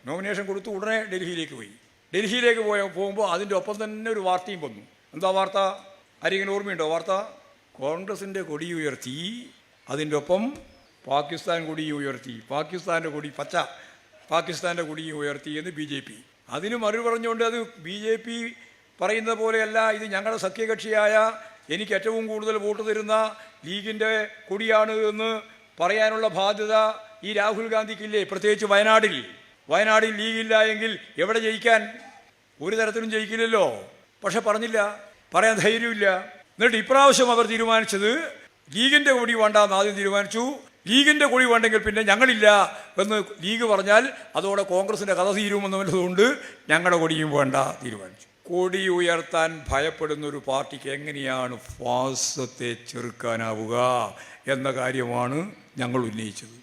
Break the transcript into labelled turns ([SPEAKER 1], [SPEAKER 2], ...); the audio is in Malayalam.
[SPEAKER 1] നോമിനേഷൻ കൊടുത്തു ഉടനെ ഡൽഹിയിലേക്ക് പോയി. ഡൽഹിയിലേക്ക് പോകുമ്പോൾ അതിൻ്റെ ഒപ്പം തന്നെ ഒരു വാർത്തയും വന്നു. എന്താ വാർത്ത? ആരെങ്കിലും ഓർമ്മയുണ്ടോ വാർത്ത? കോൺഗ്രസിൻ്റെ കൊടി ഉയർത്തി, അതിൻ്റെ ഒപ്പം പാകിസ്ഥാൻ കൊടിയും ഉയർത്തി, പാകിസ്ഥാൻ്റെ കൊടി പച്ച പാകിസ്ഥാൻ്റെ കൊടിയും ഉയർത്തി എന്ന് BJP. അതിന് മറുപടി പറഞ്ഞുകൊണ്ട് അത് BJP പറയുന്ന പോലെയല്ല, ഇത് ഞങ്ങളുടെ സഖ്യകക്ഷിയായ എനിക്ക് ഏറ്റവും കൂടുതൽ വോട്ട് തരുന്ന ലീഗിൻ്റെ കൊടിയാണ് എന്ന് പറയാനുള്ള ബാധ്യത ഈ രാഹുൽ ഗാന്ധിക്കില്ലേ? പ്രത്യേകിച്ച് വയനാടിൽ ലീഗില്ല എങ്കിൽ എവിടെ ജയിക്കാൻ? ഒരു തരത്തിലും ജയിക്കില്ലല്ലോ. പക്ഷെ പറഞ്ഞില്ല, പറയാൻ ധൈര്യമില്ല. എന്നിട്ട് ഇപ്രാവശ്യം അവർ തീരുമാനിച്ചത് ലീഗിൻ്റെ കൊടി വേണ്ടെന്ന് ആദ്യം തീരുമാനിച്ചു. ലീഗിൻ്റെ കൊടി വേണ്ടെങ്കിൽ പിന്നെ ഞങ്ങളില്ല എന്ന് ലീഗ് പറഞ്ഞാൽ അതോടെ കോൺഗ്രസിൻ്റെ കഥ തീരുമെന്നുള്ളതുകൊണ്ട് ഞങ്ങളുടെ കൊടിയും വേണ്ട തീരുമാനിച്ചു. കൊടി ഉയർത്താൻ ഭയപ്പെടുന്ന ഒരു പാർട്ടിക്ക് എങ്ങനെയാണ് ഫാസിസത്തെ ചെറുക്കാനാവുക എന്ന കാര്യമാണ് ഞങ്ങൾ ഉന്നയിച്ചത്.